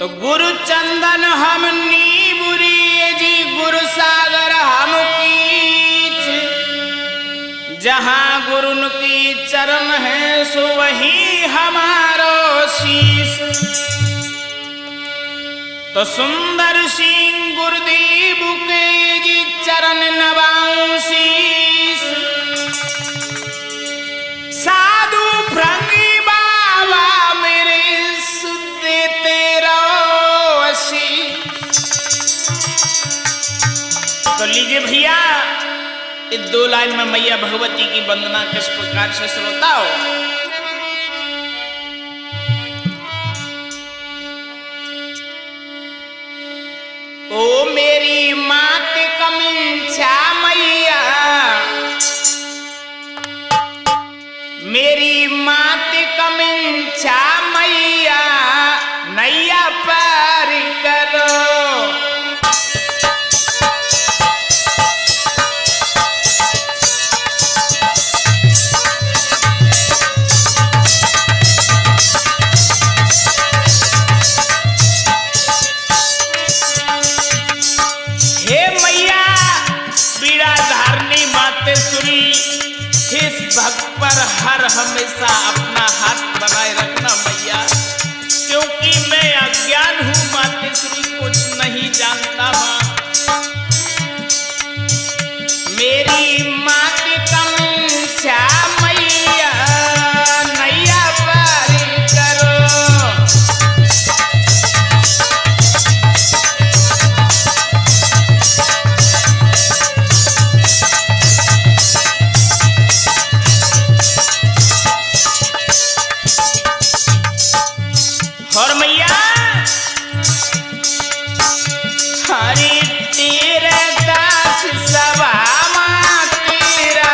तो गुरु चंदन हम नीबुरी जी गुरु सागर हम कीच, जहां गुरुन की चरण है सो वही हमारो शीश। तो सुंदर सिंह गुरुदेव के जी चरण नवाऊं शीश। साधु भृंगी बाबा मेरे सुते तेरा आशीष। तो लीजिए भैया इस दो लाइन में मैया भगवती की वंदना किस प्रकार से श्रोता हो। ओ मेरी मात कमिंछा मैया, मेरी मात कमिंछा मैया, नैया पार करो। इस भक्त पर हर हमेशा अपना हाथ बनाए रखना मैया, क्योंकि मैं अज्ञान हूँ मातेश्वरी, कुछ नहीं जानता माँ। मेरी मात कमिंछा मैया, नैया पार करो। और मैया हरि तेरे दास सभा मां तेरा,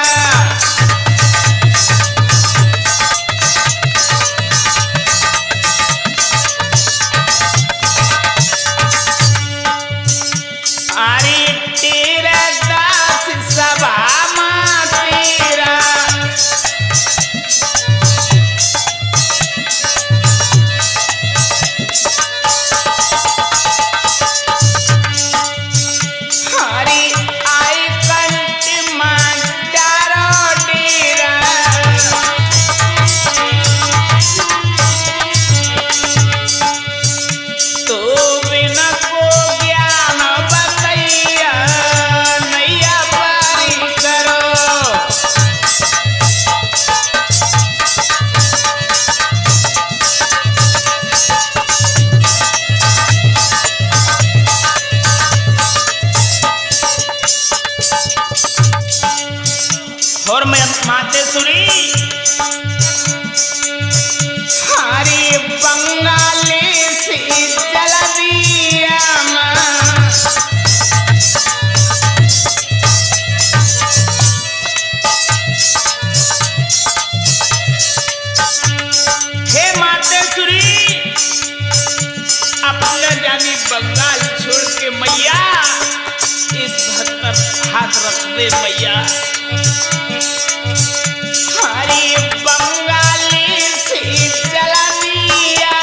हरि तेरे दास सभा मां तेरा। और मैं मातेश्वरी हरि बंगाली से जल दिया हे मातेश्वरी, अपने जानी बंगाल छोड़ के मैया इस भक्त पर हाथ रख दे मैया। हरि बंगाली से जला दिया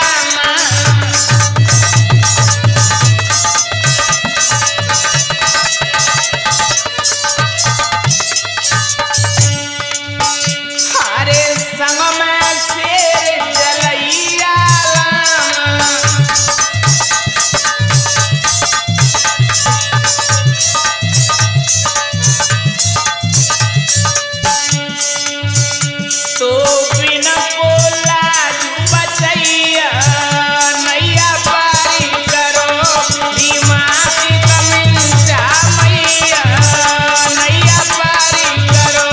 हरे संग में शेर जलैया। तो बिना बोला बचैया, नैया पारी करो। दिमाग कमिंछा मैया, नैया पारी करो।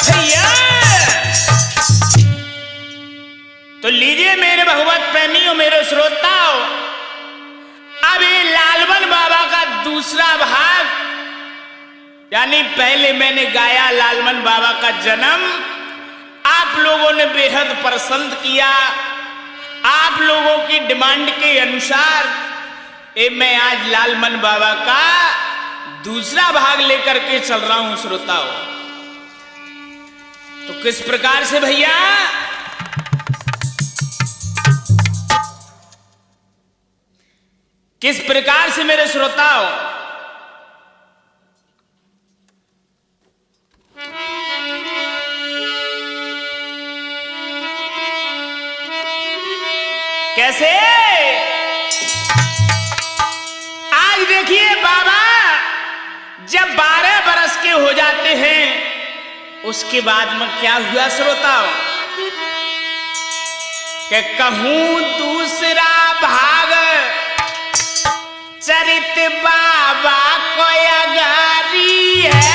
भैया तो लीजिए मेरे भगवत प्रेमियों, मेरे श्रोताओं, अब ये लालवन बाबा का दूसरा भाग, यानी पहले मैंने गाया लालवन बाबा का जन्म, आप लोगों ने बेहद पसंद किया। आप लोगों की डिमांड के अनुसार मैं आज लालमन बाबा का दूसरा भाग लेकर के चल रहा हूं श्रोताओं। तो किस प्रकार से भैया, किस प्रकार से मेरे श्रोताओं, कैसे आज देखिए बाबा जब 12 बरस के हो जाते हैं उसके बाद में क्या हुआ श्रोताओं, कि कहूं दूसरा भाग चरित बाबा को अगारी है।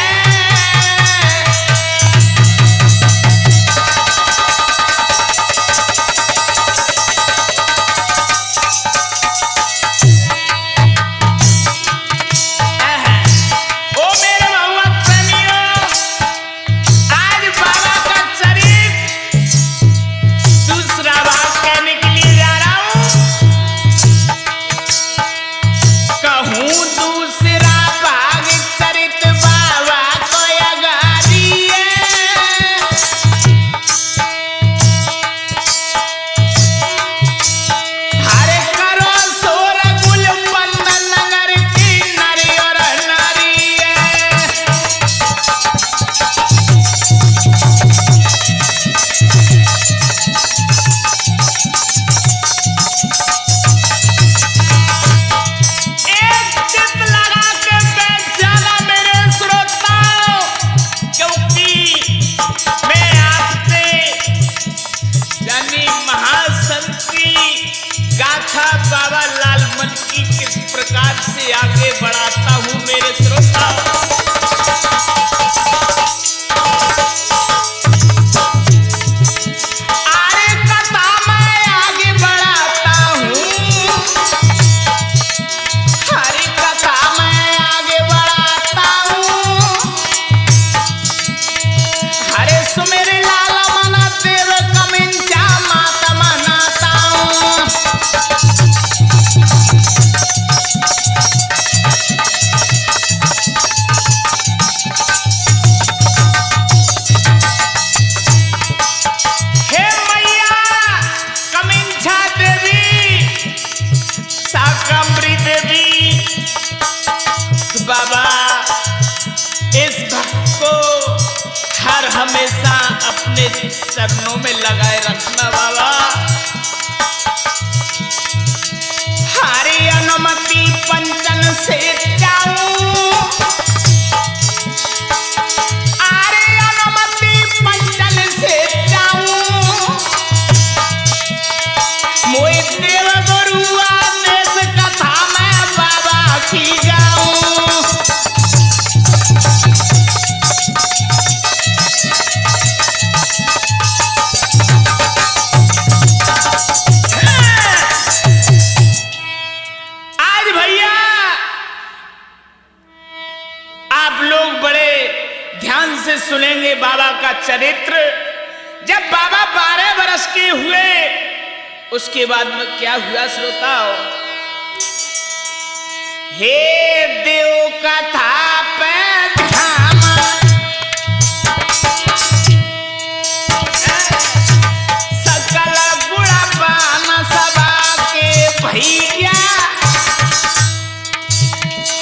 बाबा लालमन की किस प्रकार से आगे बढ़ाता हूं मेरे श्रोताओं। आरे कथा मैं आगे बढ़ाता हूं, हरी कथा मैं आगे बढ़ाता हूं। हरे सुमेरे लाला मना देव कमिंचा माता मनाता हूं। बाबा इस भक्त को हर हमेशा अपने चरणों में लगाए रखना बाबा। हरी अनुमति पंचन से जाऊं, अरे अनुमति पंचन से जाऊं। मोहि देव गुरु आदेश कथा मैं बाबा की गाऊं। सुनेंगे बाबा का चरित्र। जब बाबा 12 बरस के हुए उसके बाद में क्या हुआ श्रोताओ, हे देव कथा पे ध्यान, सकल गुणवान सभा के भैया।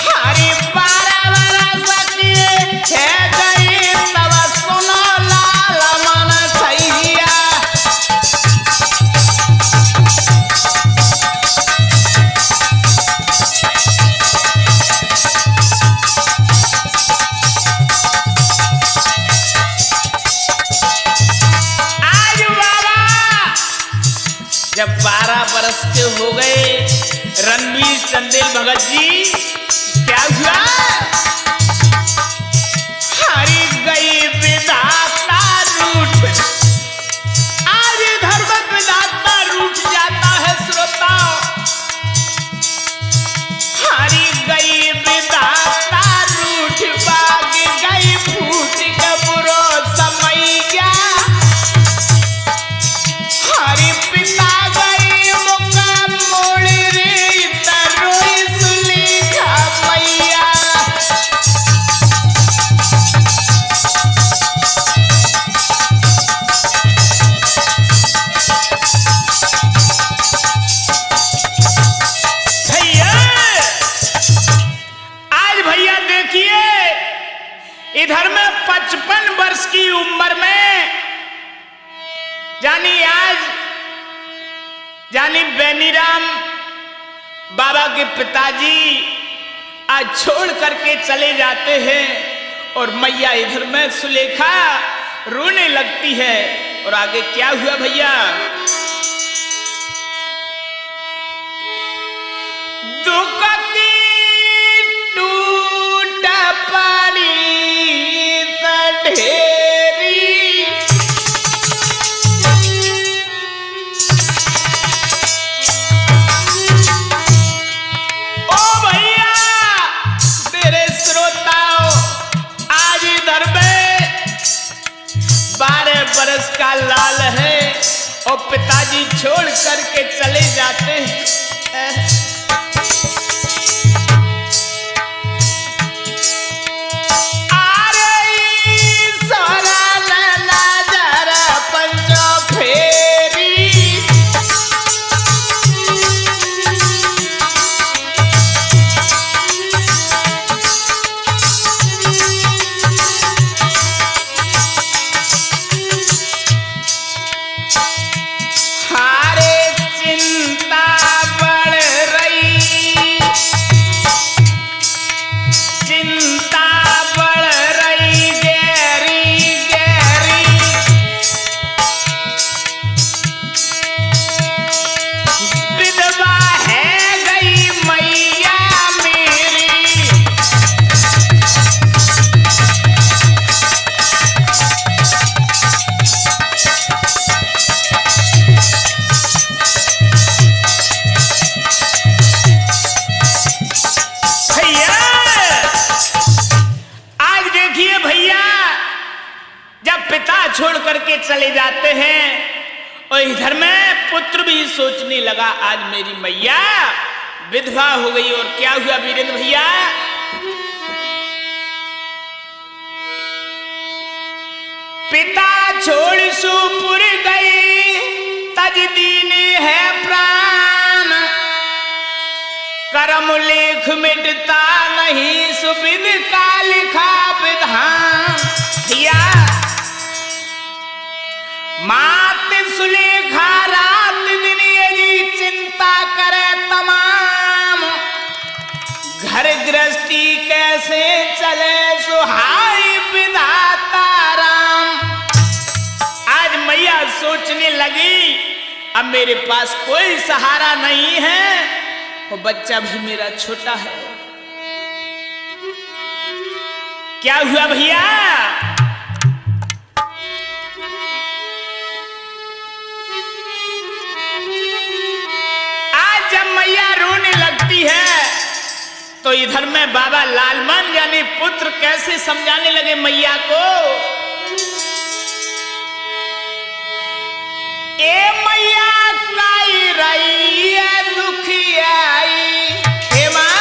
हरि 12 बरस के जब 12 बरस के हो गए रणवीर चंदेल भगत जी, क्या हुआ, हरी गई विधाता रूठ। आज धर्म विधाता रूठ जाता है श्रोता। हरी गई विधाता रूठ, बाग गई फूट के बुरो समैया। हरी पिता गई मुका मोड़ी रे तरोई सुली। देखिए इधर में 55 वर्ष की उम्र में जानी बेनीराम बाबा के पिताजी आज छोड़ करके चले जाते हैं और मैया इधर में सुलेखा रोने लगती है। और आगे क्या हुआ भैया? दुख की टूट पड़ी ढेरी, ओ भैया मेरे श्रोताओं, आज इधर में 12 बरस का लाल है और पिताजी छोड़ करके चले जाते हैं। छोड़ करके चले जाते हैं और इधर में पुत्र भी सोचने लगा आज मेरी मैया विधवा हो गई। और क्या हुआ वीरेंद्र भैया? पिता छोड़ सुपुर गई तज दीन है प्राण, कर्म लेख मिटता नहीं सुविध का लिखा विधान। भैया मात सुलेखा रात दिन यही चिंता करे तमाम, घर गृहस्थी कैसे चले सुहाई विधाता राम। आज मैया सोचने लगी अब मेरे पास कोई सहारा नहीं है और बच्चा भी मेरा छोटा है। क्या हुआ भैया? मैया रोने लगती है तो इधर में बाबा लालमन यानी पुत्र कैसे समझाने लगे मैया को। ए मैया काई रही है दुखियाई, हे मां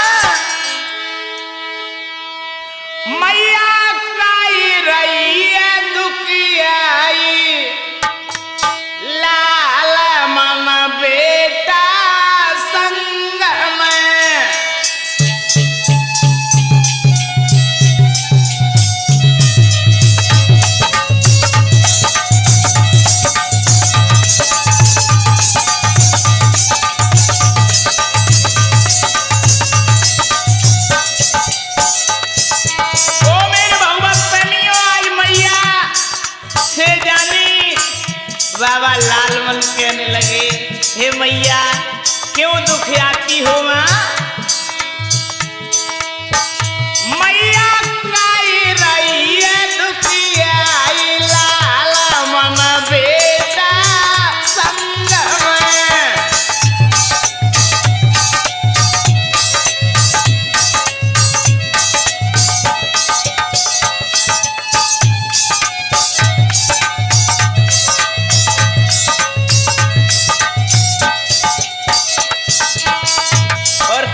मैया काई रही है दुखियाई, लाल मन बेटा बाबा लालमन कहने लगे हे मैया क्यों दुख आती हो मां? मैया काई रही है दुखियाई, लाल मन बेटा संग में। और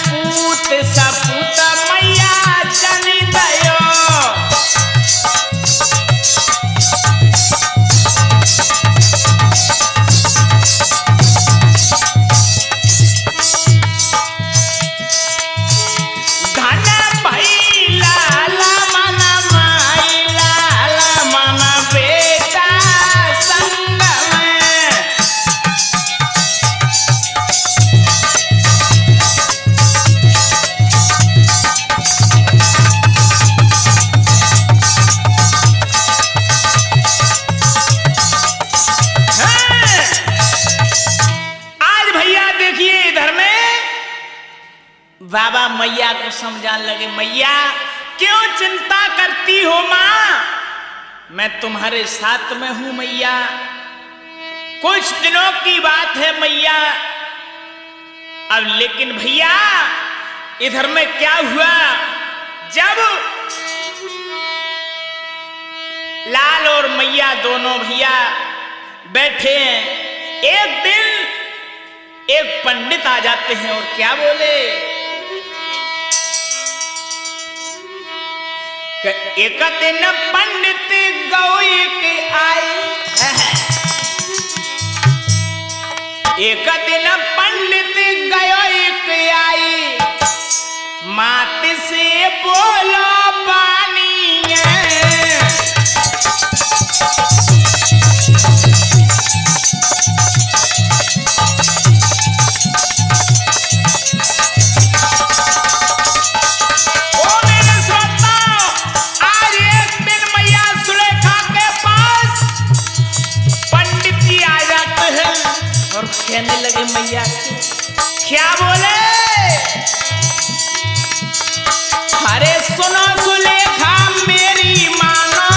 पूत सपूत मैया जनी दयो। बाबा मैया को समझाने लगे, मैया क्यों चिंता करती हो माँ, मैं तुम्हारे साथ में हूं मैया। कुछ दिनों की बात है मैया। अब लेकिन भैया इधर में क्या हुआ, जब लाल और मैया दोनों भैया बैठे हैं, एक दिन एक पंडित आ जाते हैं और क्या बोले, एक दिन पंडित गौई के आए, एक दिन पंडित गौई के आई, मात से बोलो पानी है। कहने लगे मैया से, क्या बोले, अरे सुनो सुलेखा मेरी मानो,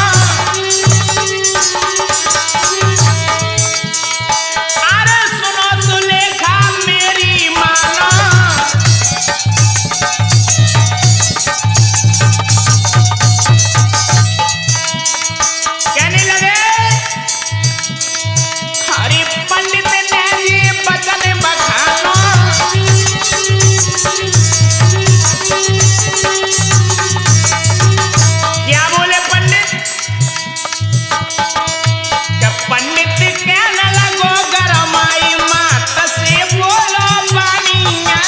अरे सुनो सुलेखा मेरी मानो, कहने लगे अरे पंडित बचन बखानो, क्या बोले पंडित, क्या पंडित कहने लगो गरमाई मात से बोलो पानी है।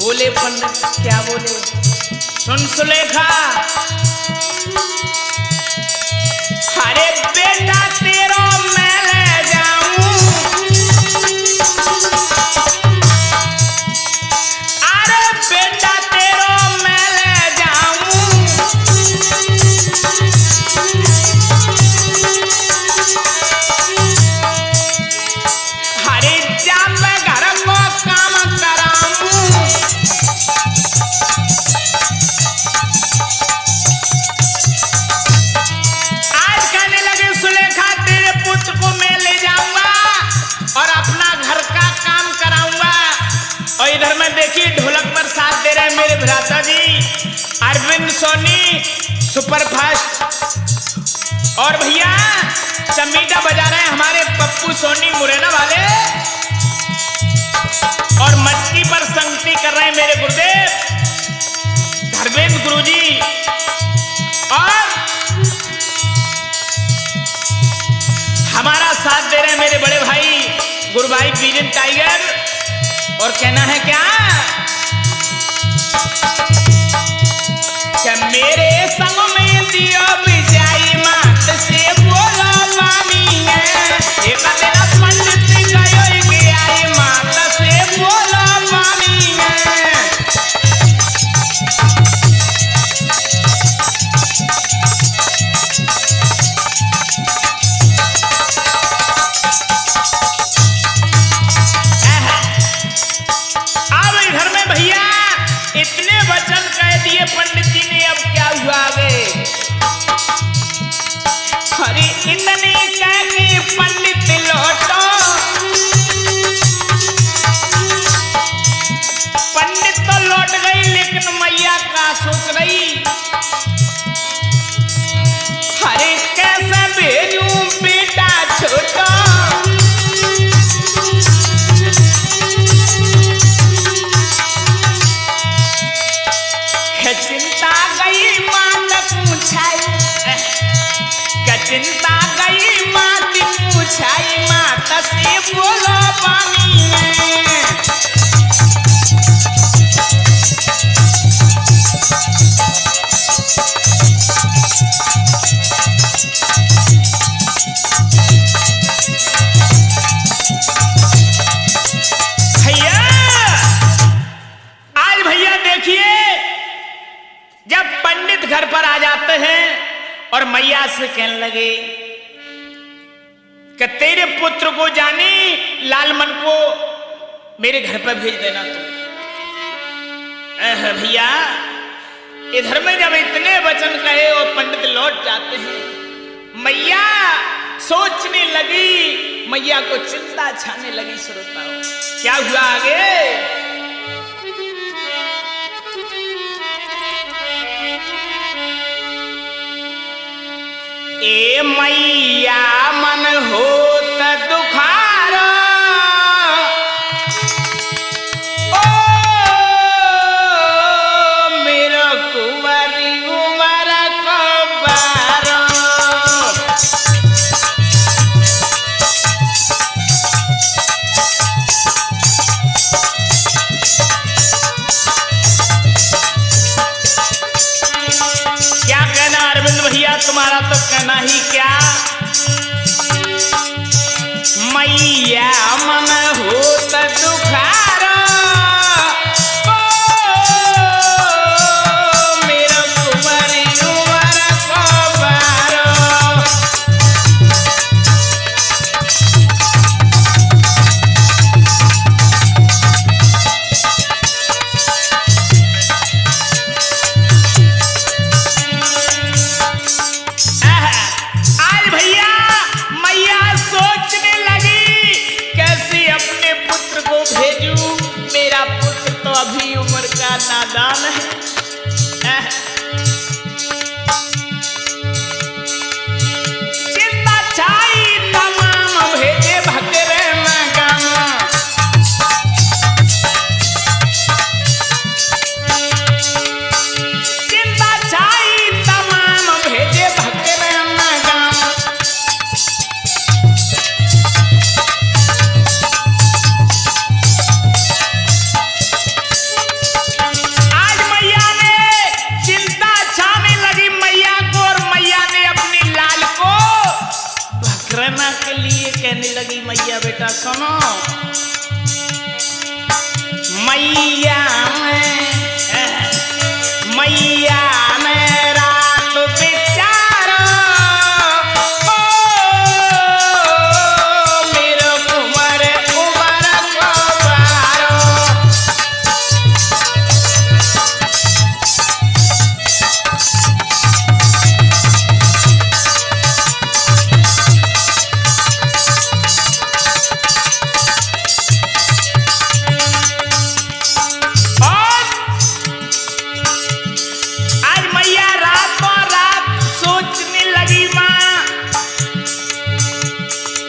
बोले पंडित, क्या बोले, सुन सुलेखा, अरे बेटा तेरो मैं ले जाऊं, अरे बेटा तेरो मैं ले जाऊं, अरे जा मैं घर को काम कराऊं, और अपना घर का काम कराऊंगा। और इधर में देखिए ढोलक पर साथ दे रहे हैं मेरे भ्राता जी अरविंद सोनी सुपरफास्ट, और भैया चमीटा बजा रहे हैं हमारे पप्पू सोनी मुरैना वाले, और मटकी पर संगति कर रहे हैं मेरे गुरुदेव धर्मेंद्र गुरुजी, और हमारा साथ दे रहे हैं मेरे बड़े भाई गुरुभाई बीजन टाइगर। और कहना है क्या, क्या मेरे संग में दियो बिजाई मात से बोलो पानी है, एक दिन पंडित गयो के आई मात से बोलो पानी है। इतने वचन कह दिए पंडित जी ने, अब क्या लौट गई, लेकिन मैया का सोच रही, अरे कैसे भेजूं बेटा छोटा, चिंता गई मात पूछाई, चिंता गई मात पूछाई, माता से बोलो पानी भैया। आज भैया देखिए, जब पंडित घर पर आ जाते हैं और मैया से कहने लगे कि तेरे पुत्र को जानी लालमन को मेरे घर पर भेज देना तुम। भैया इधर में जब इतने वचन कहे और पंडित लौट जाते हैं, मैया सोचने लगी, मैया को चिंता छाने लगी। श्रोताओं क्या हुआ आगे? ए मैया मन होत दुखारो, ओ मेरा कुंवारी उमर को बारो, क्या कहना अरविंद भैया, तुम्हारा तो कहना ही क्या। मैया मन होत दुखारो, ओ मेरा कुंवारी उमर को बारो, अभी उम्र का नादान है। चिंता छाई तमाम भेजे भकरे नगम, चिंता छाई तमाम भेजे भकरे नगम, के लिए कहने लगी, मैया बेटा सुनो, मैया में रात बिचारो, ओ मेरा कुंवर उमर को बारो,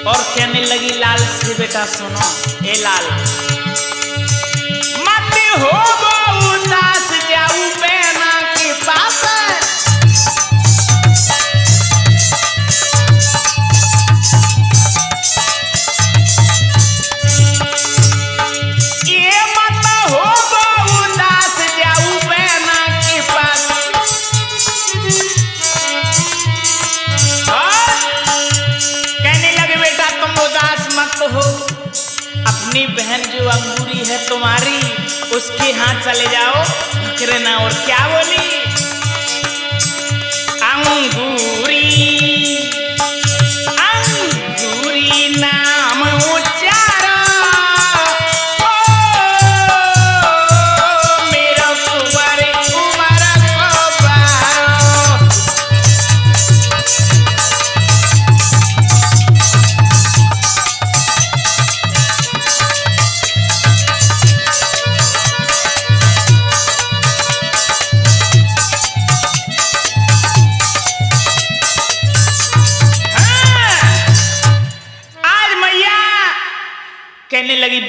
और कहने लगी लाल से, बेटा सुनो, ए लाल मत हो वो उदास, जाऊं बहना के पास, ये मत हो वो उदास, जाऊं बहना के पास, हो अपनी बहन जो अंगूरी है तुम्हारी, उसके हाथ चले जाओ, भकरे ना। और क्या बोली? अंगूरी अंगूरी नाम उच्चारो, ओ मेरा कुंवर उमर को बारो,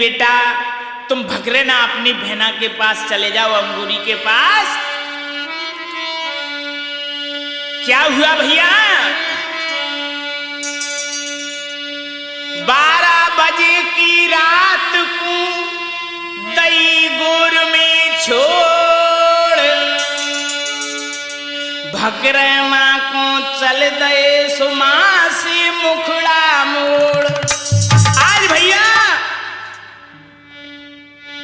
बेटा तुम भगरे ना, अपनी बहना के पास चले जाओ, अंगूरी के पास। क्या हुआ भैया? 12 बजे की रात को दई गोर में छोड़, भगरना को चल दे सुमा से मुखड़ा मोड़। आज भैया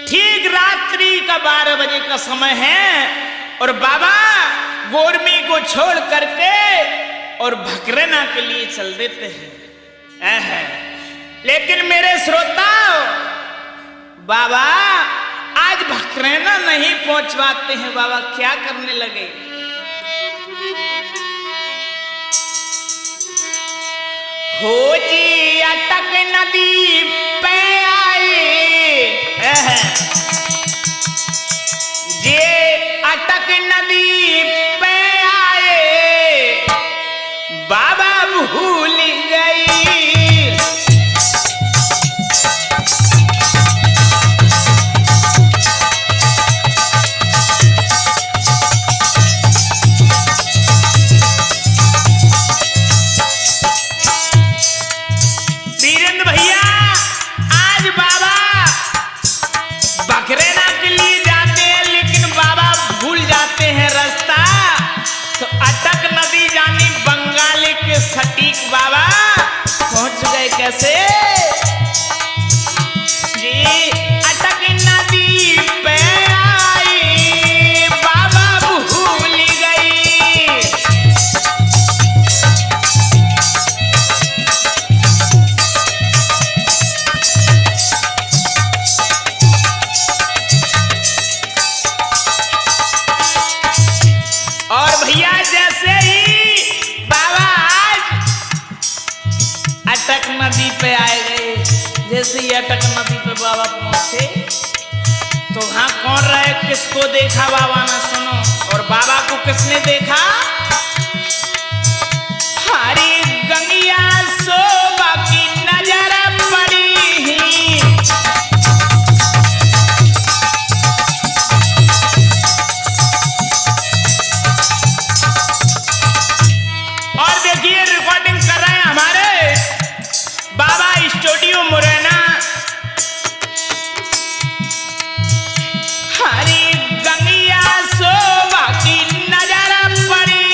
ठीक रात्रि का 12 बजे का समय है और बाबा गोरमी को छोड़ करके और भगरना के लिए चल देते हैं। लेकिन मेरे श्रोता, बाबा आज भगरना नहीं पहुंच पाते हैं। बाबा क्या करने लगे? हो जी अटक नदी पे आए, जे अटक नदी पे आए, बाबा भूल गई। सटीक बाबा पहुंच गए कैसे? जी अटक नदी पे आई, बाबा भूल गई। और भैया जैसे ही अटक नदी पे आए गए, जैसे ही अटक नदी पे बाबा पहुंचे तो वहां कौन रहे, किसको देखा बाबा ने? सुनो। और बाबा को किसने देखा? हरी गंगिया शोभा की नजर पड़ी। और देखिए रिकॉर्डिंग कर रहे हैं हमारे बाबा स्टूडियो मुरैना। हरी गंगिया शोभा की नजर पड़ी,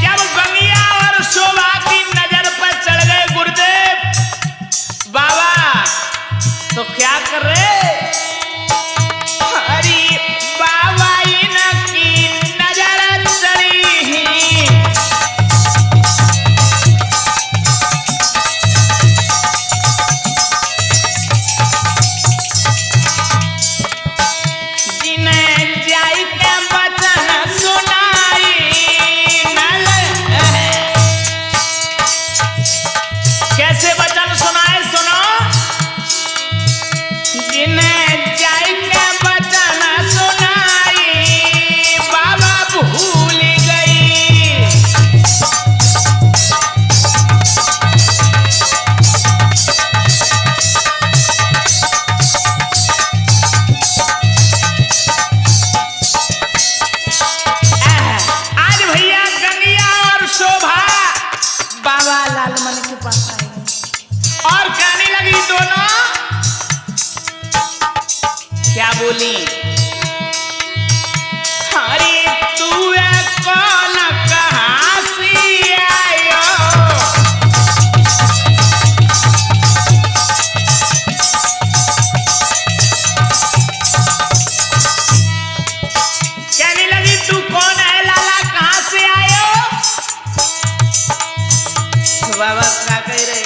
जब गंगिया और शोभा की नजर पर चढ़ गए गुरुदेव बाबा, तो क्या कर रहे? कैसे वचन सुनाए? सुनो। जिन्हें जाय के वचन सुनाई, बाबा भूल गई। आज भैया गंगिया और शोभा बाबा लालमन के पास आए और कहने लगी दोनों। क्या बोली? हरी तू कौन कहां से आयो? कहने लगी तू कौन है लाला, कहां से आयो? बाबा क्या कह रहे?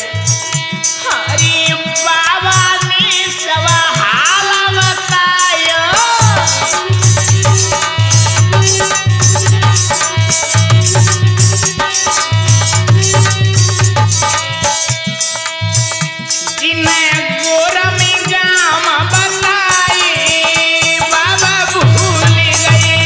हरी बाबा ने सब हाल बतायो। जिन्हें गोरमी गाम बताई, बाबा भूल गई।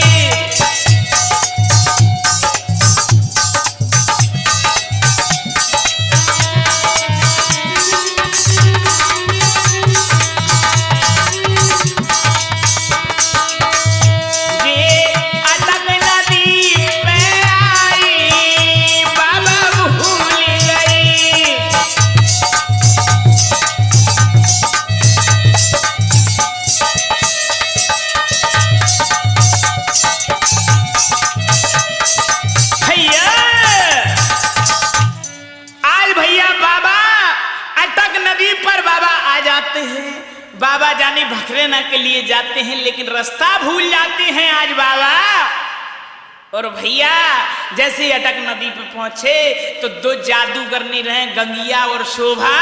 नदी पर बाबा आ जाते हैं। बाबा जाने भखरेना के लिए जाते हैं, लेकिन रास्ता भूल जाते हैं आज बाबा। और भैया जैसे अटक नदी पे पहुंचे तो दो जादूगर नहीं रहे, गंगिया और शोभा।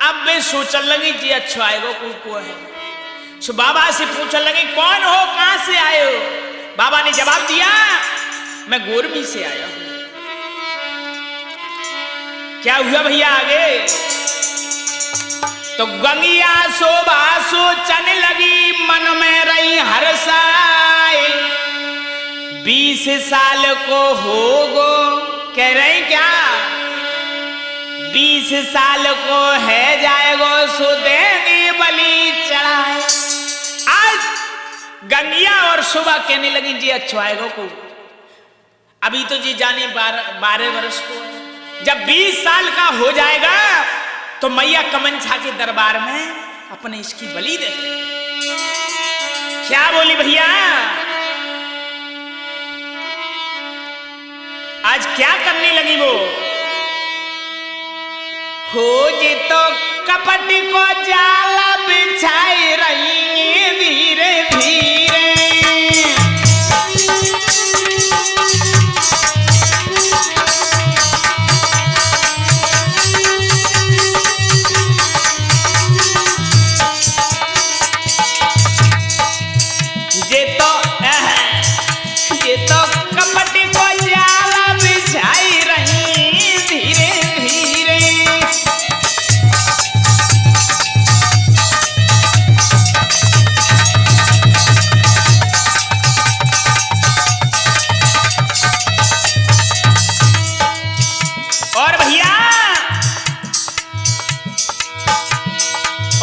अब वे सोचने लगी जी अच्छा आएगा को है। सो बाबा से पूछने लगे कौन हो, कहां से आए हो? बाबा ने जवाब दिया मैं गोरमी से आया हूं। क्या हुआ भैया आगे? तो गंगिया शोभा सोचने लगी मन में रही हर्षाए, 20 साल को होगो, कह रहे क्या 20 साल को है जाएगो, सो देंगे बलि चढ़ाए। आज गंगिया और शोभा कहने लगी जी अच्छा आएगो को, अभी तो जी जाने 12 वर्ष को, जब 20 साल का हो जाएगा तो मैया कमंछा के दरबार में अपने इसकी बलि दे। क्या बोली भैया? आज क्या करने लगी वो? हो जी तो कपट को जाला बिछाई रही धीरे धीरे,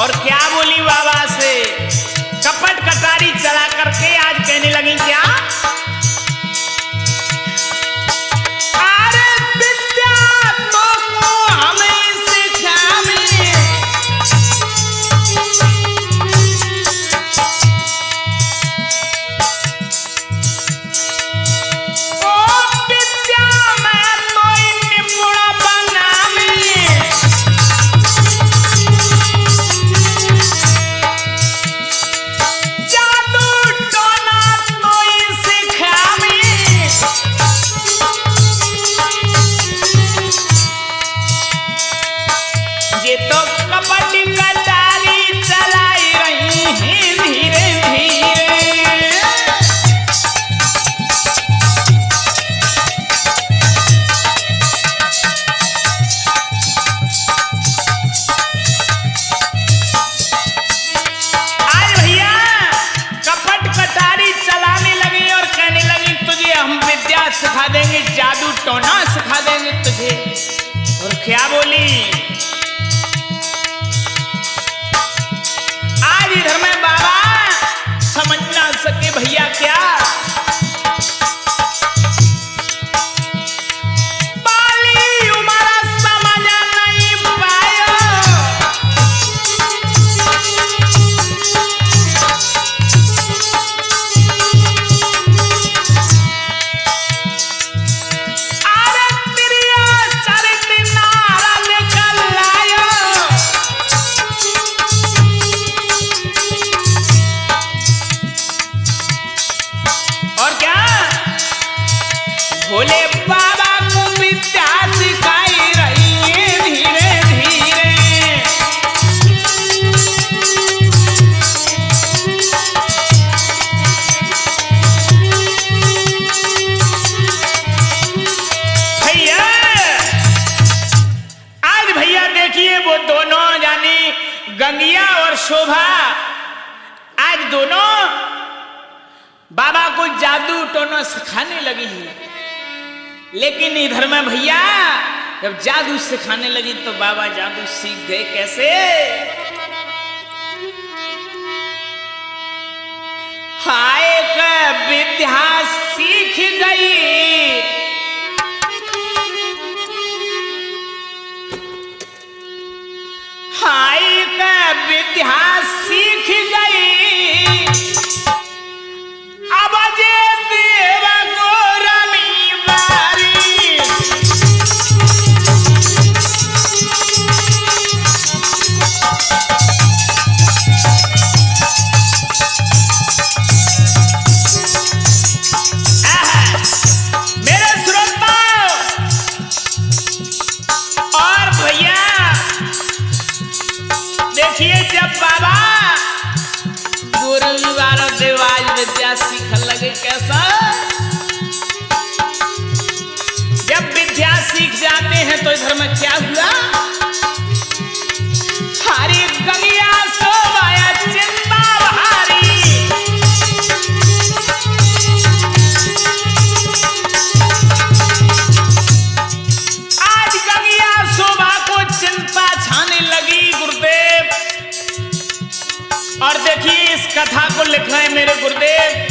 और क्या बोली बाबा से? कपट कटारी चला करके आज कहने लगी क्या? अरे विद्या तो हमें सिखावे, ओ विद्या में तो निपुण बनावे, तो कपट कटारी चलाई रही है धीरे धीरे। आज भैया कपट कटारी चलाने लगी और कहने लगी तुझे हम विद्या सिखा देंगे, जादू टोना सिखा देंगे तुझे। और क्या बोली? इधर में बाबा समझ ना सके भैया क्या? बाली उमर समझ नहीं पायो, अरे प्रिय चरित नारा निकल आयो, और क्या भोले बाबा को विद्या सिखाई रही है धीरे धीरे। भैया आज भैया देखिए वो दोनों यानी गंगिया और शोभा आज दोनों बाबा को जादू टोना सिखाने लगी है। लेकिन इधर में भैया जब जादू सिखाने लगी तो बाबा जादू सीख गए। कैसे? हाय का विद्या सीख गई, हाय का विद्या सीख गई, अब जे देव गोरमी बारी, गुरुदेव आज विद्या सीखने लगे। कैसा? जब विद्या सीख जाते हैं तो इधर में क्या हुआ? हरी गंगिया सोवाया चिंता भारी। आज गंगिया शोभा को चिंता छाने लगी गुरुदेव। और देखिए इस कथा को लिख रहे हैं मेरे गुरुदेव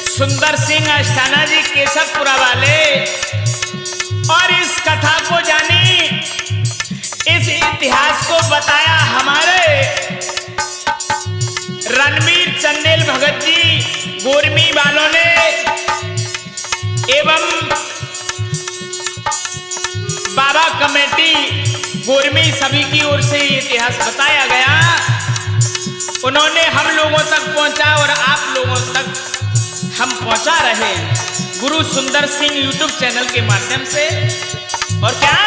सुंदर सिंह अस्थाना जी केशवपुरा वाले। और इस कथा को जानी, इस इतिहास को बताया हमारे रणवीर चंदेल भगत जी गोरमी वालों ने एवं बाबा कमेटी गोरमी सभी की ओर से इतिहास बताया गया। उन्होंने हम लोगों तक पहुंचा और आप लोगों तक हम पहुंचा रहे गुरु सुंदर सिंह यूट्यूब चैनल के माध्यम से। और क्या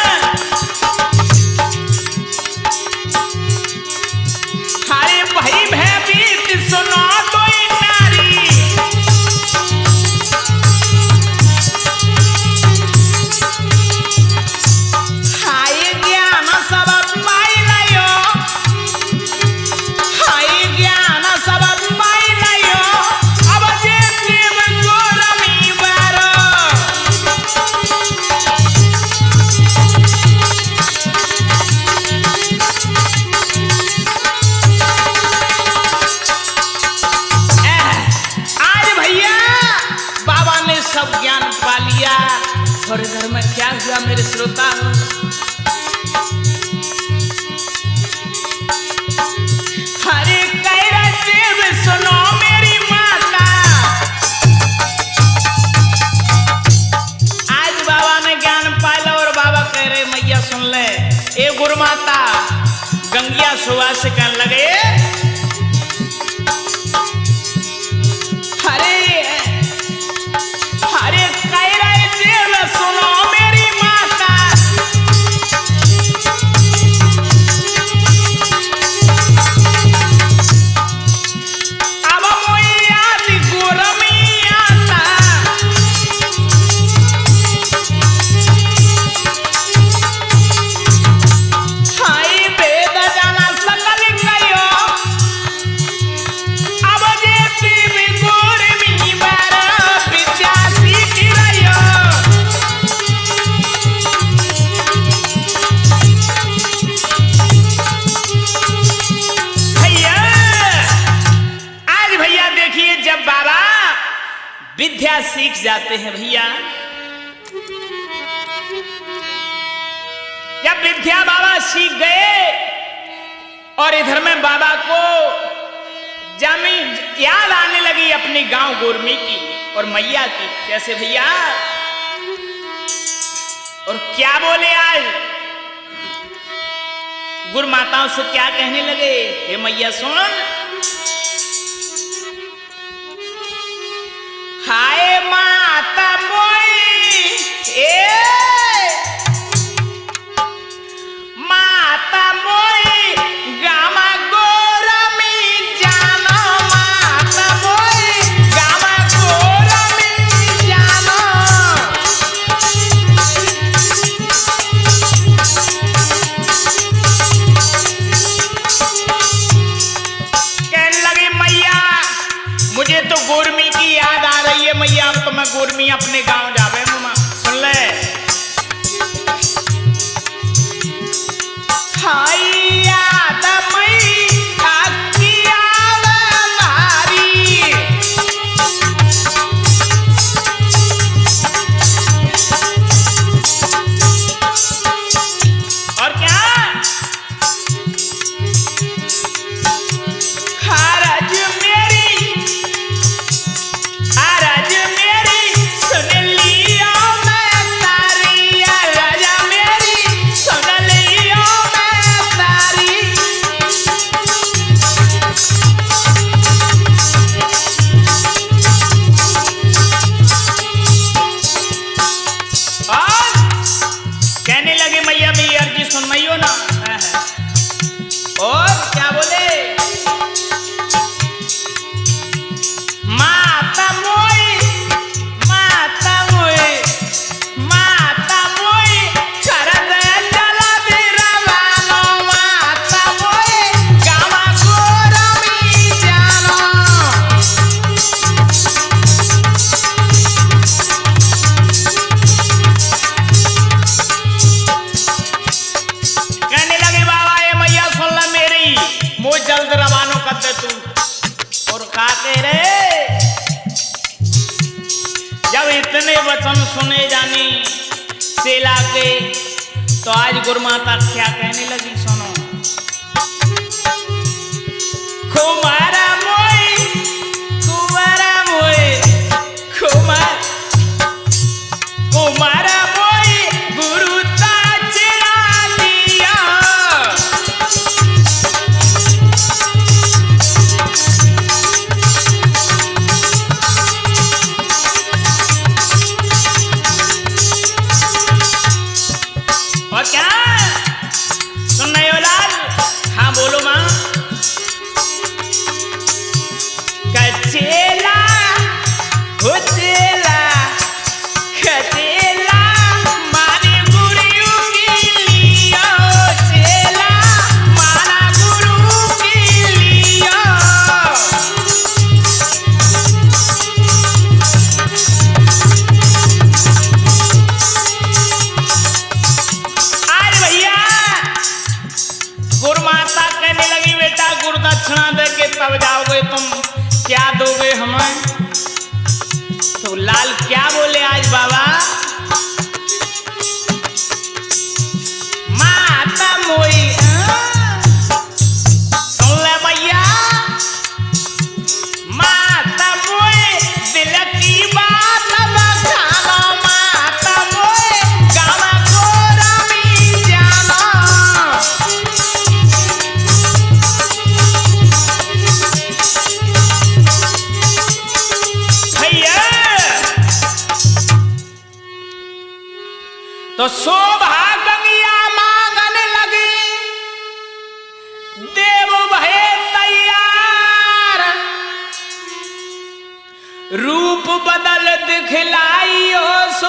हरे भाई भयभीत सुनो तो नारी। हाय ज्ञान सब पाई लियो, हाय ज्ञान सब पाई लियो। अब जे देव गोरमी बारो सब ज्ञान पा लिया। और इधर में क्या हुआ मेरे श्रोता? हरे कैरा देव सुनो मेरी माता। आज बाबा ने ज्ञान पाया और बाबा कह रहे मैया सुन ले। ए गुरु माता गंगिया सुबह से कहने लगे सुनो मेरी माता। अब मोई आदि गोरमी आता। हाय वेद जाना सकल कयो। अब जे देवी गोरमी बारा विद्या सीख रयो। जब बाबा विद्या सीख जाते हैं भैया, जब विद्या बाबा सीख गए और इधर में बाबा को जमीन याद आने लगी अपनी गांव गोरमी की और मैया की। कैसे भैया? और क्या बोले आज गुरु माताओं से क्या कहने लगे? हे मैया सुन, हाय माता मोई ए माता मोई गामा गोरमी जानो। माता मोई गामा गोरमी जानो। सुने जानी सेला के, तो आज गुरुमाता क्या कहने लगी सुनो। कुमारा मोई कुमारा मोई कुमारा मोई गुरु ता चिरा लिया। और क्या सुन रहे हो लाल? हाँ बोलो माँ। कचेला हो चेला कचेला मारे गुरु की लिया, चेला मारा गुरु की लिया। आज भैया गुरुमाता कहने लगी बेटा गुरु दक्षिणा दे के तब जाओगे तुम, क्या दोगे हमें? तो लाल क्या बोले आज बाबा? माता मोई सुन ले भैया, माता मोई दिल की बात बखाना, माता मोई गाना गोरा भी जाना। तो शोभा गंगिया मांगने लगी, देव भय तैयार, रूप बदल दिखलाई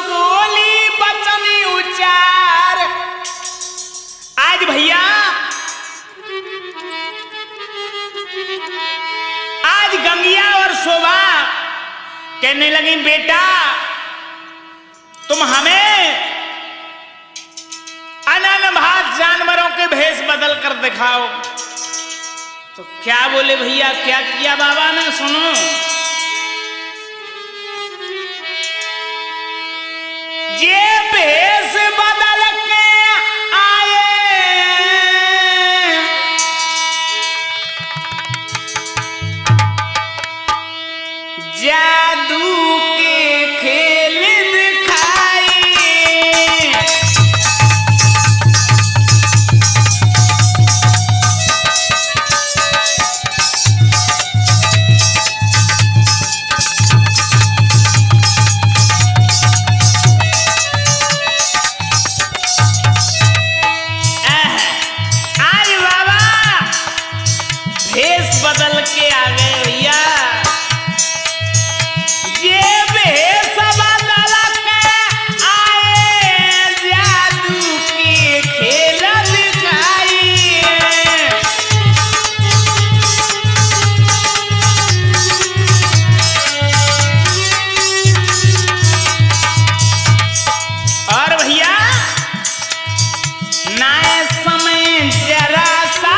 बोली बचन उचार। आज भैया आज गंगिया और शोभा कहने लगी बेटा तुम हमें अननभात जानवरों के भेष बदल कर दिखाओ। तो क्या बोले भैया, क्या किया बाबा ने सुनो। ये भेष बदल के आए, जादू के खेल दिखाए। बदल के आ गए भैया, ये भेष बदल के आए, जादू के खेल दिखाई। और भैया नए समय जरा सा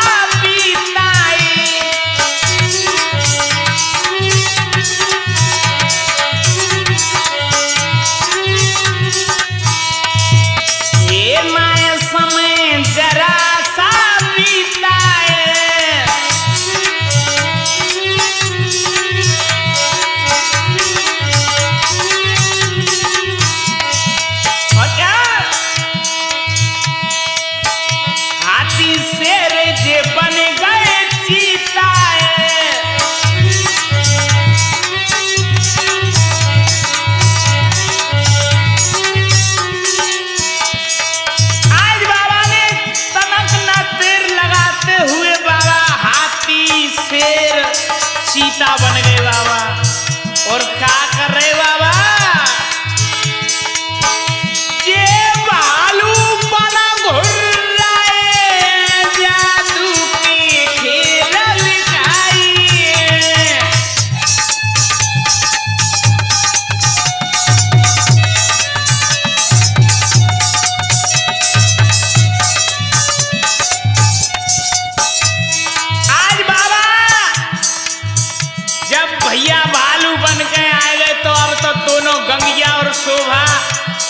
चीता बन गए बाबा। और क्या कर रहे बाबा, ये भालू बना घुर्राए जा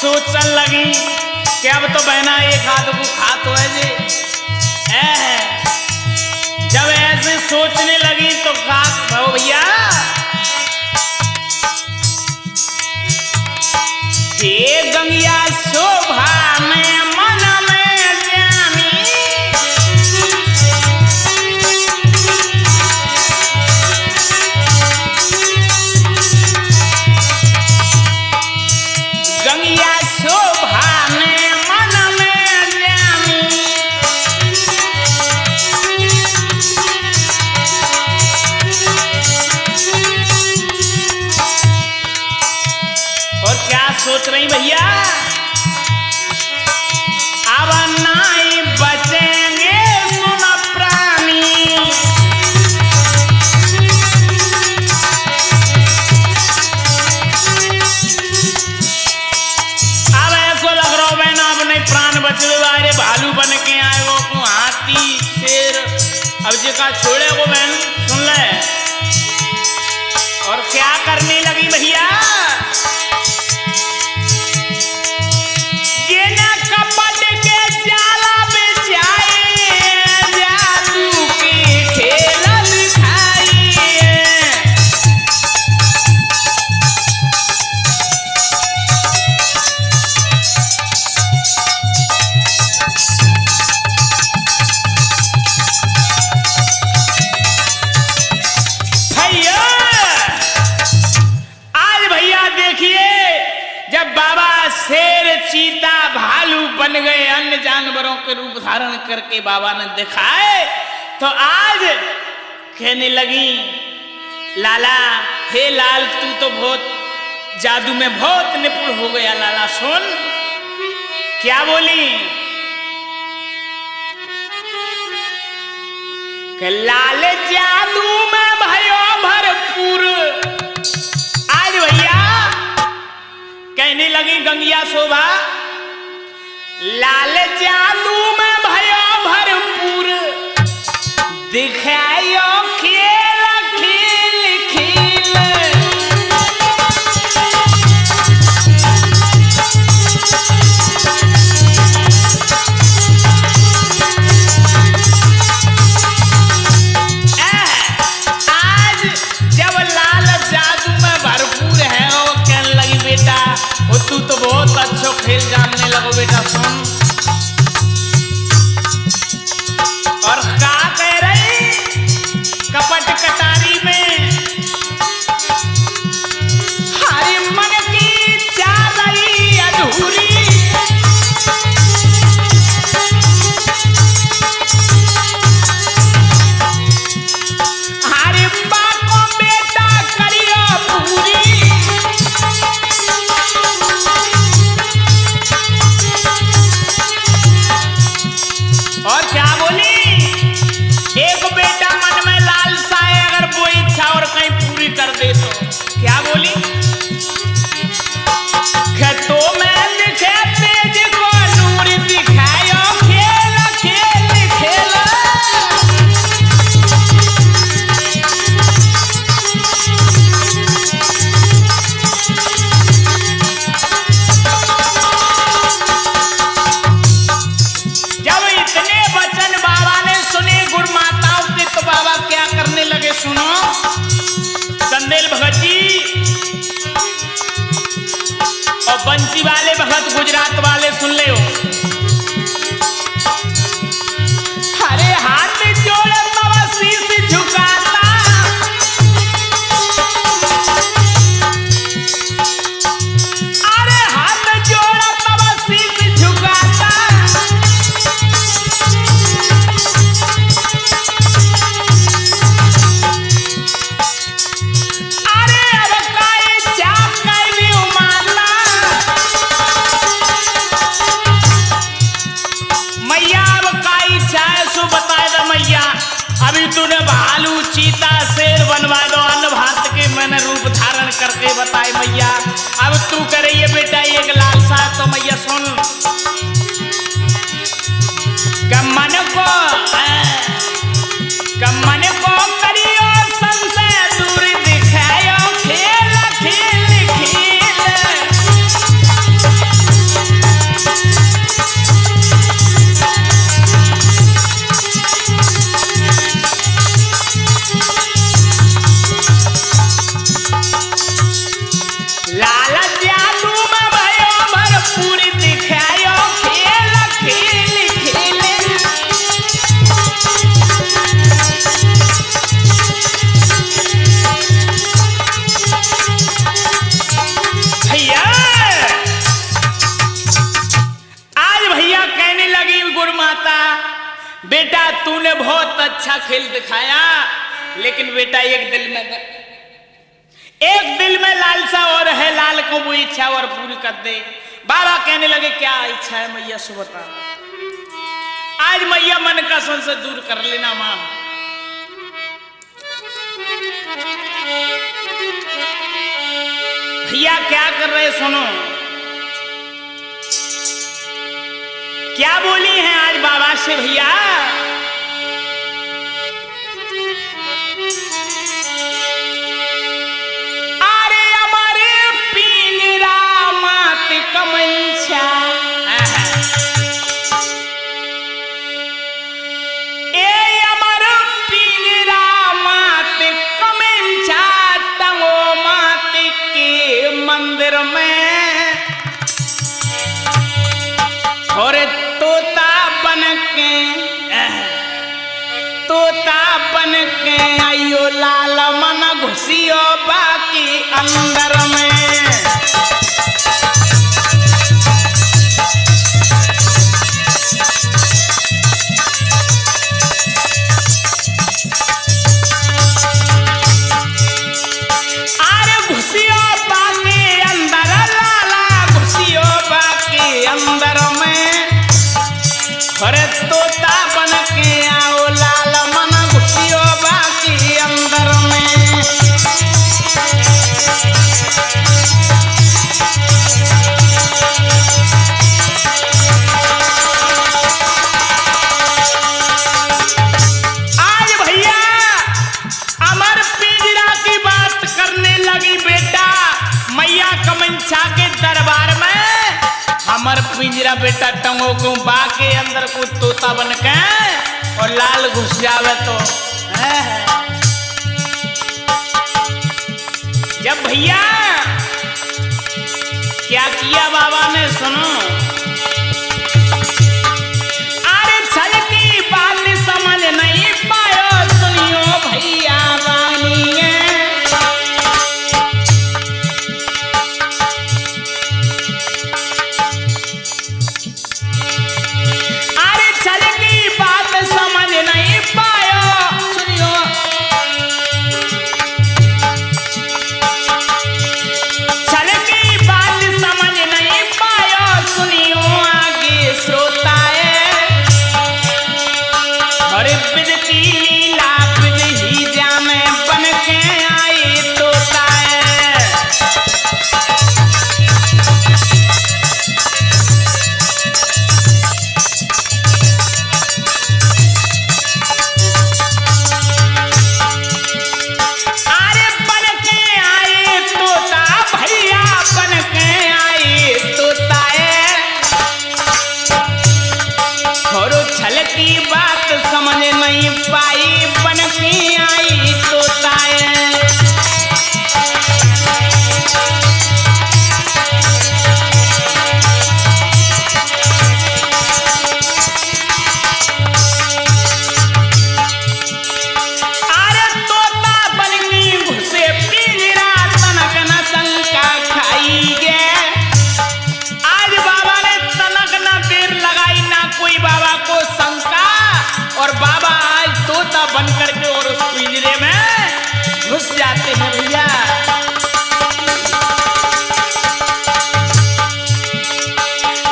सोचन लगी कि अब तो बहना एक हाथ को खात हो जी। जब ऐसे सोचने लगी तो खात भाव भैया हे गंगिया शोभा में मन में जानी गंगिया शोभा में मन में जानी और क्या सोच रही भैया अब नहीं बचेंगे सुन प्राणी अब ऐसा लग रहा बहना अब नहीं प्राण बचे वाले भालू बन के आए वो को हाथी शेर अब जी का छोड़े वो बहन सुन ले और क्या करने लगी भैया कपट के जाला बिछाए जादू की खेल दिखाई भैया आज भैया देखिए जब बाबा शेर चीता भालू बन गए अन्य जानवरों के रूप धारण करके बाबा ने दिखाए तो आज कहने लगी लाला हे लाल तू तो बहुत जादू में बहुत निपुण हो गया लाला सुन क्या बोली कि लाल जादू में भयो भरपूर आज भैया कहने लगी गंगिया शोभा लाल जादू में भयो भरपूर दिखायो खेल खेल खेल आज जब लाल जादू में भरपूर है वो कहने लगी बेटा वो तू तो बहुत अच्छा खेल जानने लगो बेटा सुन और क्या कह रही कपट कटारी में हरी मन की चाह रही अधूरी हरी बाको बेटा करियो पूरी और क्या बोली एक बेटा मन में लालसा है अगर वो इच्छा और कहीं पूरी कर दे तो क्या बोली खेतों में दिखे तेज को नूर दिखायो खेल खेल खेल जब इतने वचन बाबा ने सुने गुरु माताओं के तो बाबा क्या करने लगे सुनो चंदेल भगत जी और बंसी वाले भगत गुजरात वाले सुन ले हो अरे हाथ जोड़े बाबा शीश झुकाता अरे हाथ जोड़ा बाबा शीश झुकाता अरे अब काई चाप काई भी उमारना मैया अब काई चाहे सो बताए दो मैया अभी तूने भालू चीता शेर बनवा दो अन्न भात के मैंने रूप धारण करके बताए मैया अब तू करे ये बेटा एक लालसा तो मैया सुन मन को करियो संशय दूर दिखायो खेल खेल खेल बेटा तूने बहुत अच्छा खेल दिखाया, लेकिन बेटा एक दिल में लालसा और है, लाल को वो इच्छा और पूरी कर दे। बाबा कहने लगे क्या इच्छा है मैया सो बता। आज मैया मन का संशय दूर कर लेना मां। भैया क्या कर रहे सुनो, क्या बोली हैं आज बाबा से भैया। अरे हमारे पिंजरा मात कमंछा, ए अमर पिंजरा मात कमंछा, टंगो मात के मंदिर में और तोता बन के आइयो लाल मन घुसियो बाकी अंदर में। अरे घुसियो बाकी अंदर, लाला घुसियो बाकी अंदर में। अरे तोता बन के आओ लाल मन घुसियो बाकी अंदर में। आज भैया अमर पिंजरा की बात करने लगी बेटा मैया कमंछा के दरबार में। हमर पिंजरा बेटा टंगो को बाके अंदर को तोता बन के और लाल घुस जावे तो जब भैया क्या किया बाबा ने सुनो। अरे छल की बात समझ नहीं पायो, सुनियो भैया वानी समझ नहीं पायो, सुनियो चल की बात समझ नहीं पायो, सुनियो आगे श्रोताए। अरे विद की लीला विद ही जाने बन के आई तोताए। की बात समझ नहीं पाई, बन के आई तोताए। अरे तोता बन के घुसे पिंजरा, तनक न शंका खाई गे। आज बाबा ने तनक न देर लगाई, ना कोई बाबा को शंका, और बाबा आज तोता बन करके और उस पिंजरे में घुस जाते हैं भैया।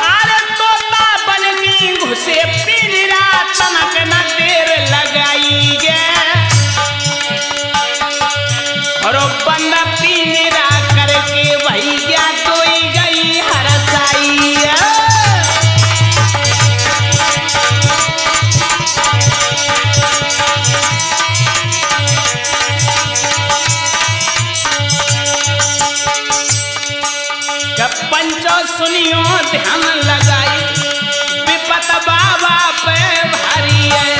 अरे तोता बन के घुसे पिंजरा, तनक न देर लगाई गे। और बंद पिंजरा करके भैया कोई गई हरसाई। पंचो सुनियो ध्यान लगाई, विपत बाबा पे भारी है।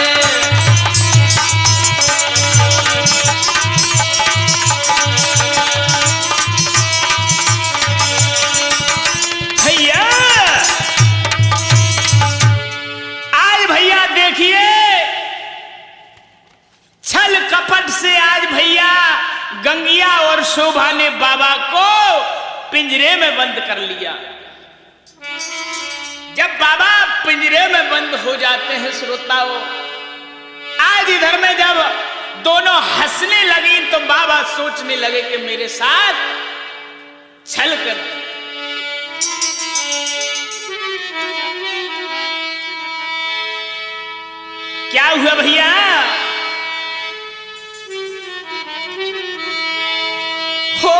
भैया आज भैया देखिए छल कपट से आज भैया गंगिया और शोभा ने बाबा को पिंजरे में बंद कर लिया। जब बाबा पिंजरे में बंद हो जाते हैं श्रोताओं, महाराज इधर में जब दोनों हंसने लगी तो बाबा सोचने लगे कि मेरे साथ छल कर। क्या हुआ भैया? हो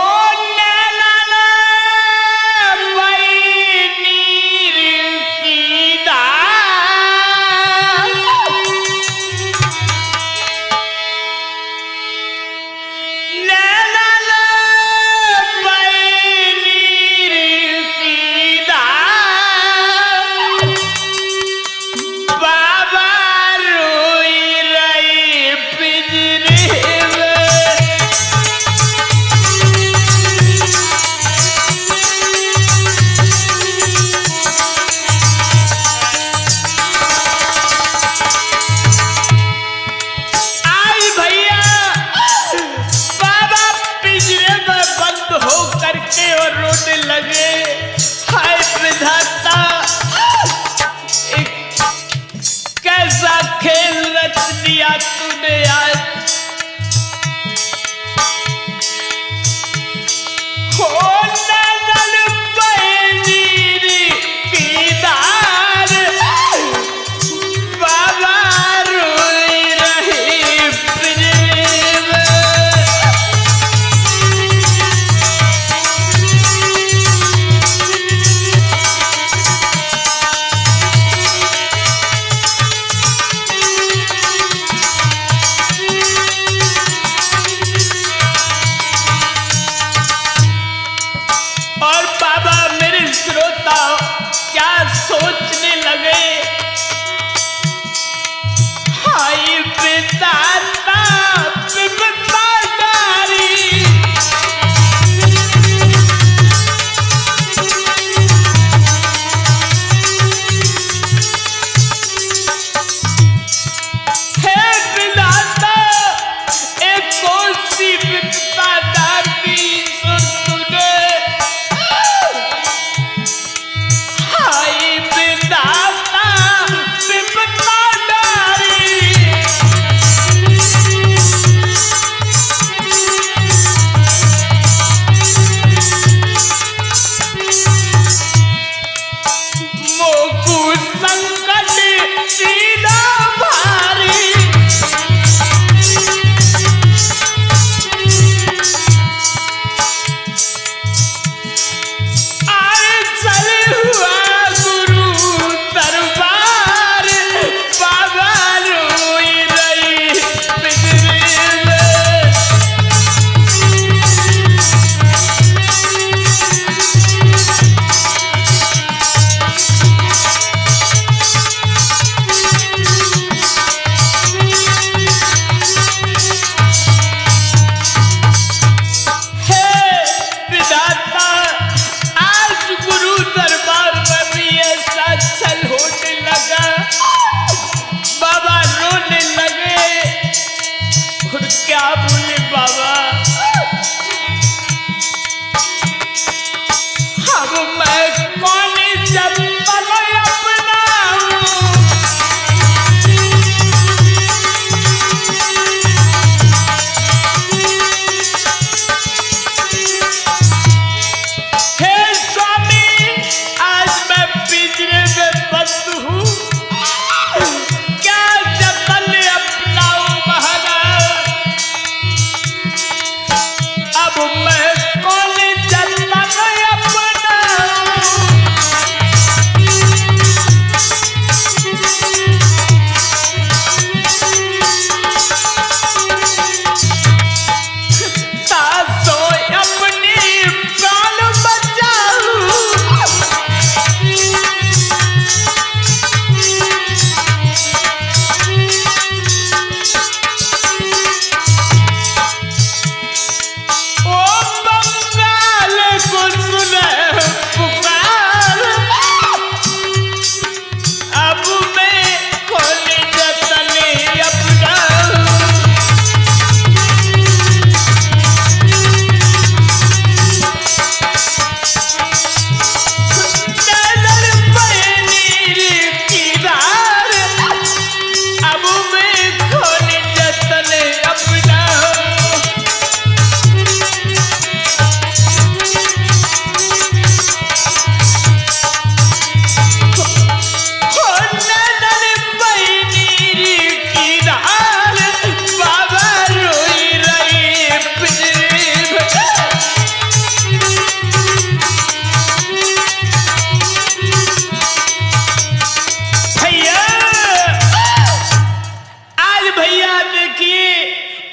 देखिए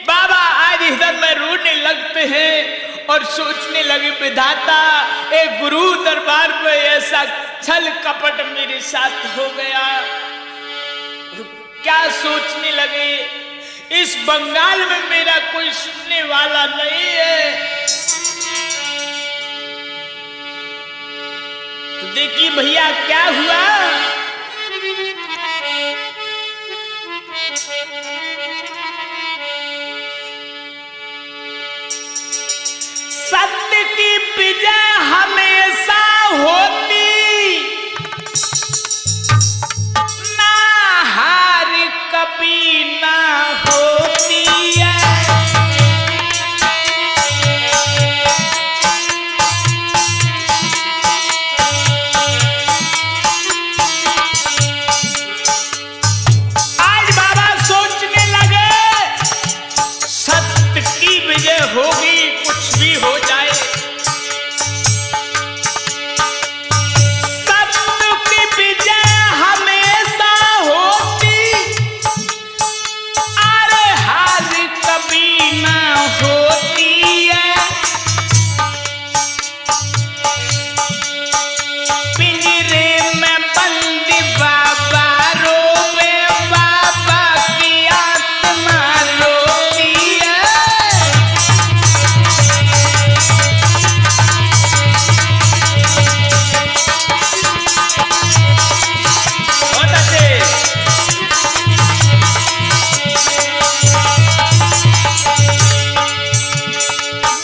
बाबा आज इधर में रोने लगते हैं और सोचने लगे विधाता एक गुरु दरबार में ऐसा छल कपट मेरे साथ हो गया। क्या सोचने लगे, इस बंगाल में मेरा कोई सुनने वाला नहीं है। तो देखिए भैया क्या हुआ, सत्य की विजय हमेशा होती, ना हार कभी ना होती है। आज बाबा सोचने लगे सत्य की विजय होगी, कुछ भी हो जाए। सत्य की विजय हमेशा होती, अरे हार कभी ना होती है। पिंजरे में बंद बाबा रोवे, बाबा की आत्मा रोती है। बहुत अच्छे।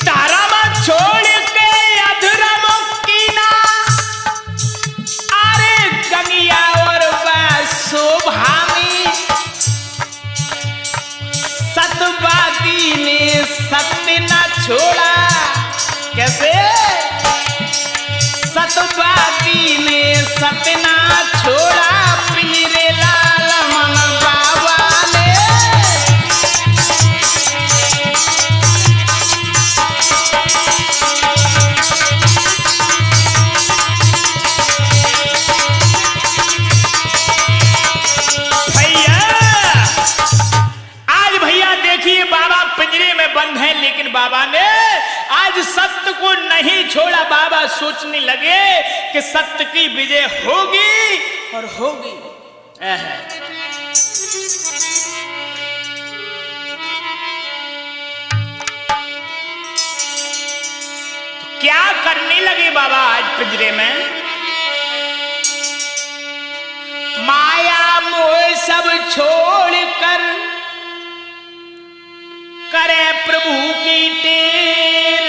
धर्म छोड़ के अधर्म कीना, अरे गंगिया और शोभामी। सत्यवादी ने सत्य न छोड़ा, कैसे? सत्यवादी ने सत्य न छोड़ा, पिंजरे लाल मन बाबा ने। भैया आज भैया देखिए बाबा पिंजरे में बंद है, लेकिन बाबा ने आज सत्य को नहीं छोड़ा। बाबा सोचने लगे कि सत्य की विजय होगी और होगी। तो क्या करने लगे बाबा आज पिंजरे में, माया मोह सब छोड़कर करे प्रभु की टेर।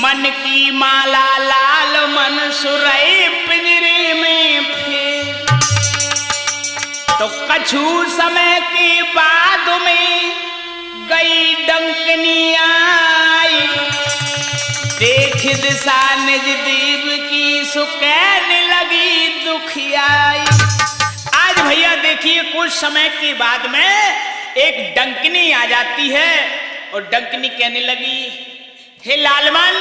मन की माला लाल मन सुरई पिंजरे में फेर। तो कछु समय के बाद में गई डंकनी आई, देख दिशा निज देव की सुकैने लगी दुखियाई। आज भैया देखिए कुछ समय के बाद में एक डंकनी आ जाती है और डंकनी कहने लगी, हे लालमन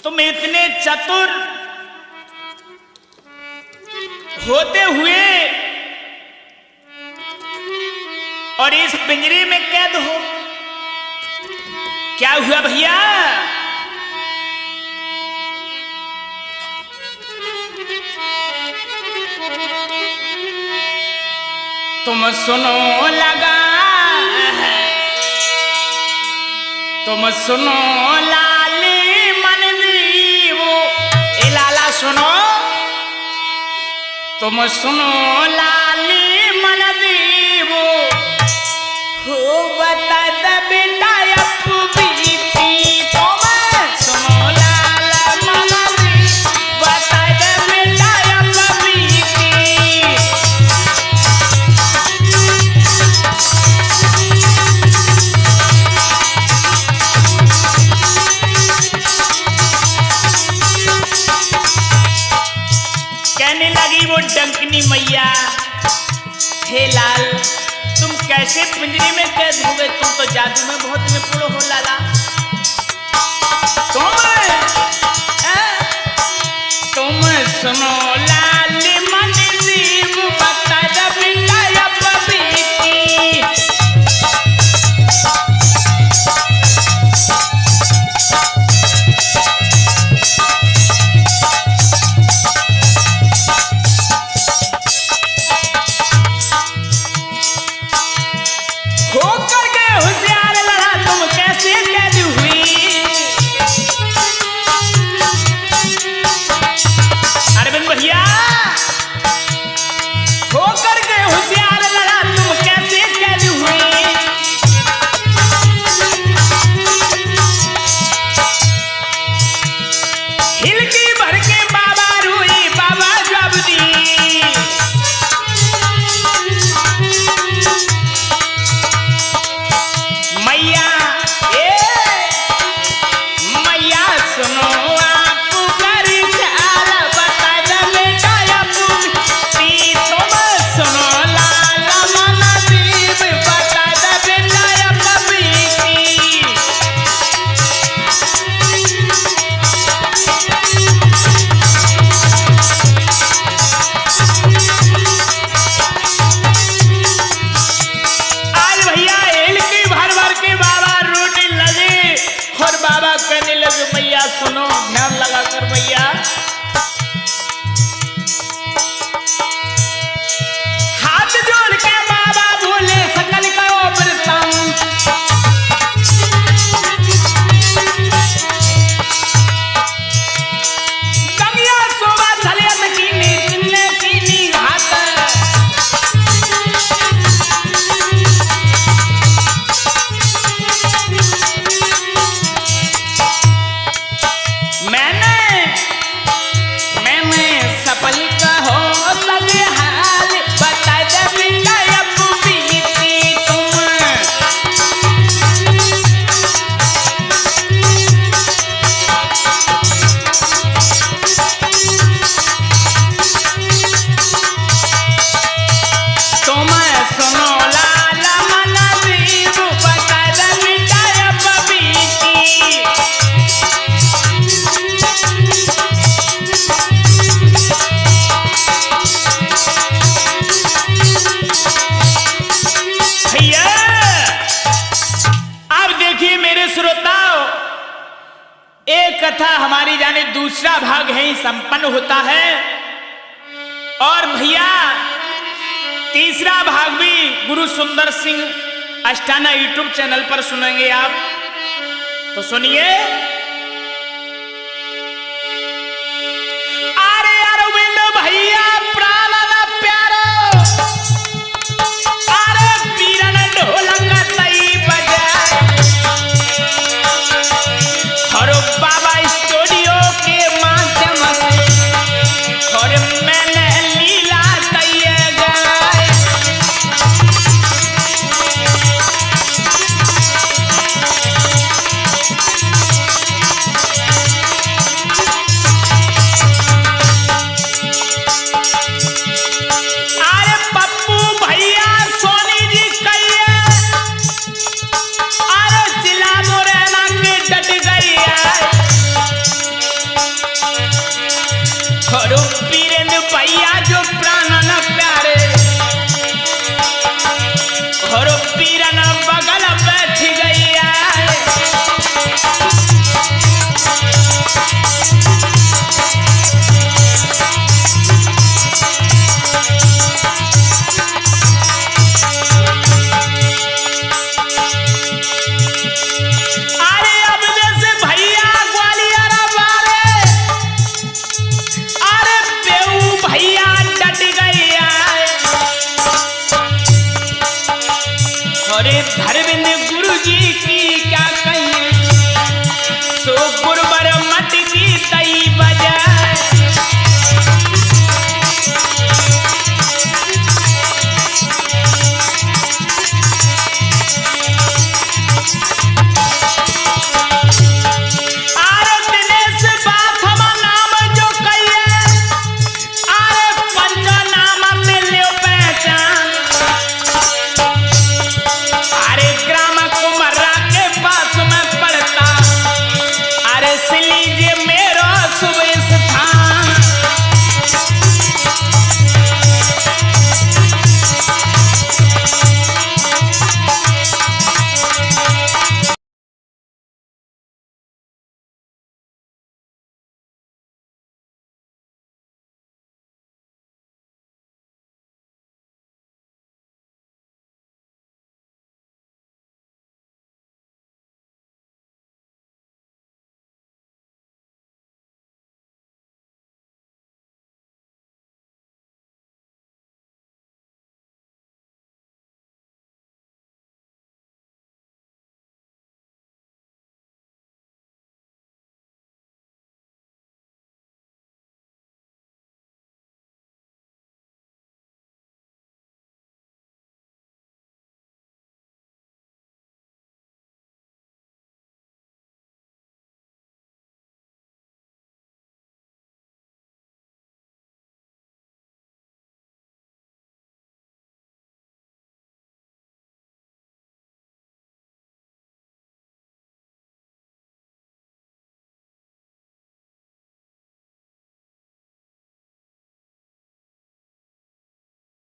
तुम इतने चतुर होते हुए और इस पिंजरे में कैद हो, क्या हुआ भैया? तुम सुनो लगा, तुम सुनो लाली मन दीवो, ए लाला सुनो, तुम सुनो लाली मन दीवो, हो बता द बेटा बीती। तुम सुनो लाला मन दी, बता द बेटा बीती। कहने लगी वो डंकनी मैया, हे लाल तुम कैसे पिंजरे में कैद हो गए? तुम तो जादू में बहुत निपुण हो लाला। तुम सुनो लाल मन दीव, बता द बेटा बीती। दूसरा भाग यहीं संपन्न होता है। और भैया तीसरा भाग भी गुरु सुंदर सिंह अष्टाना यूट्यूब चैनल पर सुनेंगे आप, तो सुनिए। अरे अरविंद भैया प्राण ना प्यारो, अरे बीरन ढोलक तई बजाए, हर बाबा स्टूडियो के माध्यम से और मैंने लीला तैये गाए। अरे पप्पू भैया सोनी जी कहिए, अरे जिला मुरैना के डट गई है, और वीरेंद्र भैया जो प्राण न प्यारे, और पीरन बगल बैठ गई है। अरे अब जैसे भैया ग्वालियर बारे, अरे बेऊ भैया डट गई है, अरे धर